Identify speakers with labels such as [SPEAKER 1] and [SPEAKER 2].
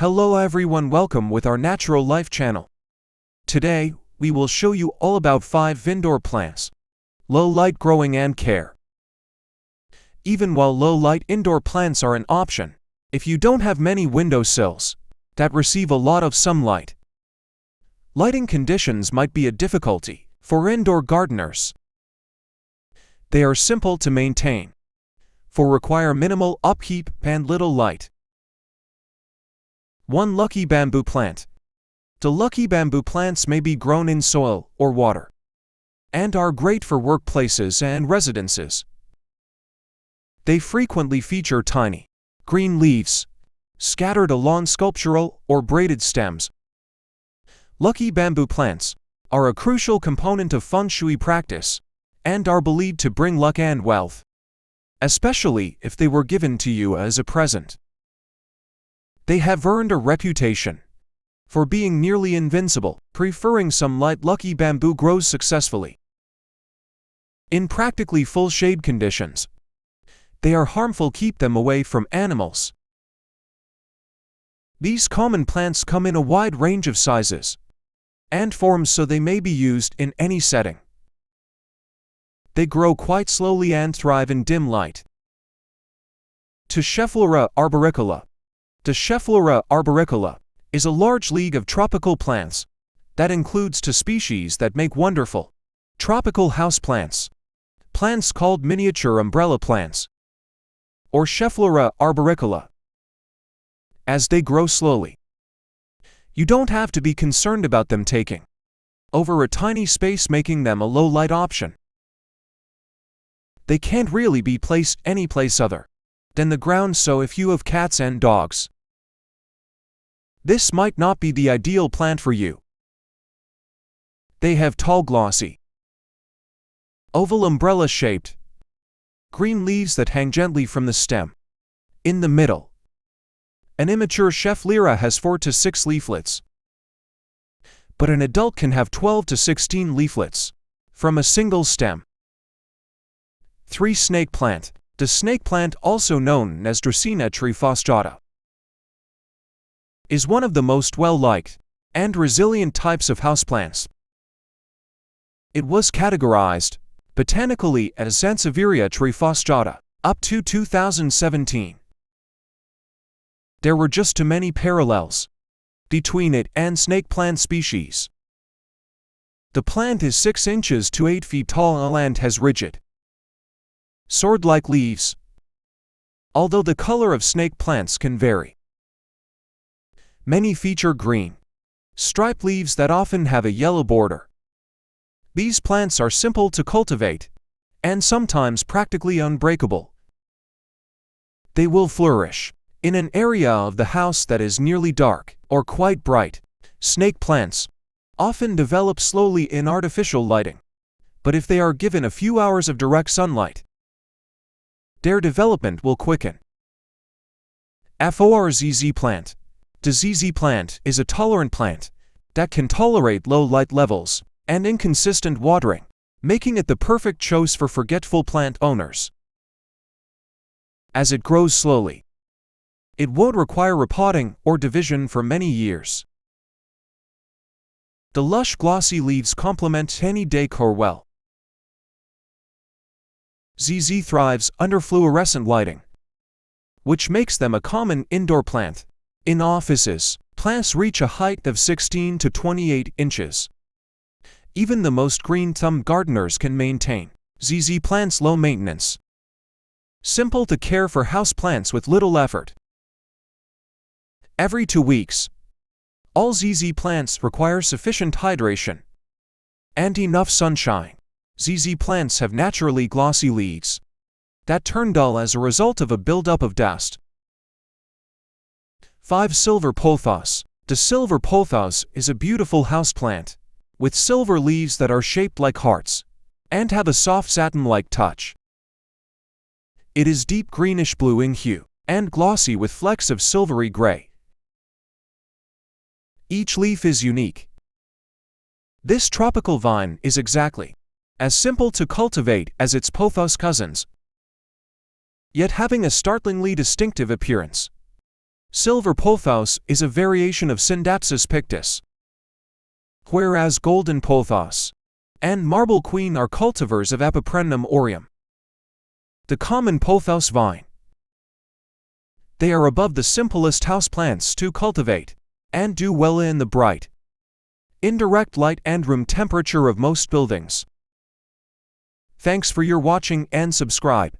[SPEAKER 1] Hello everyone, welcome with our Natural Life channel. Today, we will show you all about 5 indoor plants. Low light growing and care. Even while low light indoor plants are an option, if you don't have many windowsills that receive a lot of sunlight, lighting conditions might be a difficulty for indoor gardeners. They are simple to maintain, require minimal upkeep and little light. 1. Lucky bamboo plant. The lucky bamboo plants may be grown in soil or water, and are great for workplaces and residences. They frequently feature tiny, green leaves, scattered along sculptural or braided stems. Lucky bamboo plants are a crucial component of feng shui practice, and are believed to bring luck and wealth, especially if they were given to you as a present. They have earned a reputation for being nearly invincible, preferring some light. Lucky bamboo grows successfully in practically full shade conditions. They are harmful, keep them away from animals. These common plants come in a wide range of sizes and forms, so they may be used in any setting. They grow quite slowly and thrive in dim light. To Shefflera arboricola. The Shefflera arboricola is a large league of tropical plants that includes 2 species that make wonderful tropical houseplants, plants called miniature umbrella plants, or Shefflera arboricola. As they grow slowly, you don't have to be concerned about them taking over a tiny space, making them a low-light option. They can't really be placed anyplace other than the ground, so if you have cats and dogs, this might not be the ideal plant for you. They have tall, glossy, oval umbrella-shaped green leaves that hang gently from the stem. In the middle, an immature Shefflera has 4 to 6 leaflets, but an adult can have 12 to 16 leaflets from a single stem. 3. Snake plant. The snake plant, also known as Dracaena trifasciata, is one of the most well-liked and resilient types of houseplants. It was categorized botanically as Sansevieria trifasciata up to 2017. There were just too many parallels between it and snake plant species. The plant is 6 inches to 8 feet tall and has rigid, sword-like leaves, although the color of snake plants can vary. Many feature green, striped leaves that often have a yellow border. These plants are simple to cultivate and sometimes practically unbreakable. They will flourish in an area of the house that is nearly dark or quite bright. Snake plants often develop slowly in artificial lighting, but if they are given a few hours of direct sunlight, their development will quicken. FORZZ plant. The ZZ plant is a tolerant plant that can tolerate low light levels and inconsistent watering, making it the perfect choice for forgetful plant owners. As it grows slowly, it won't require repotting or division for many years. The lush, glossy leaves complement any decor well. ZZ thrives under fluorescent lighting, which makes them a common indoor plant. In offices, plants reach a height of 16 to 28 inches. Even the most green-thumbed gardeners can maintain ZZ plants low maintenance. Simple to care for house plants with little effort. Every 2 weeks, all ZZ plants require sufficient hydration and enough sunshine. ZZ plants have naturally glossy leaves that turn dull as a result of a buildup of dust. 5. Silver pothos. The silver pothos is a beautiful houseplant with silver leaves that are shaped like hearts and have a soft satin-like touch. It is deep greenish-blue in hue and glossy with flecks of silvery gray. Each leaf is unique. This tropical vine is exactly as simple to cultivate as its pothos cousins, yet having a startlingly distinctive appearance. Silver pothos is a variation of Syndatsus pictus, whereas golden pothos and marble queen are cultivars of Epipremnum aureum, the common pothos vine. They are above the simplest houseplants to cultivate and do well in the bright, indirect light and room temperature of most buildings. Thanks for your watching and subscribe.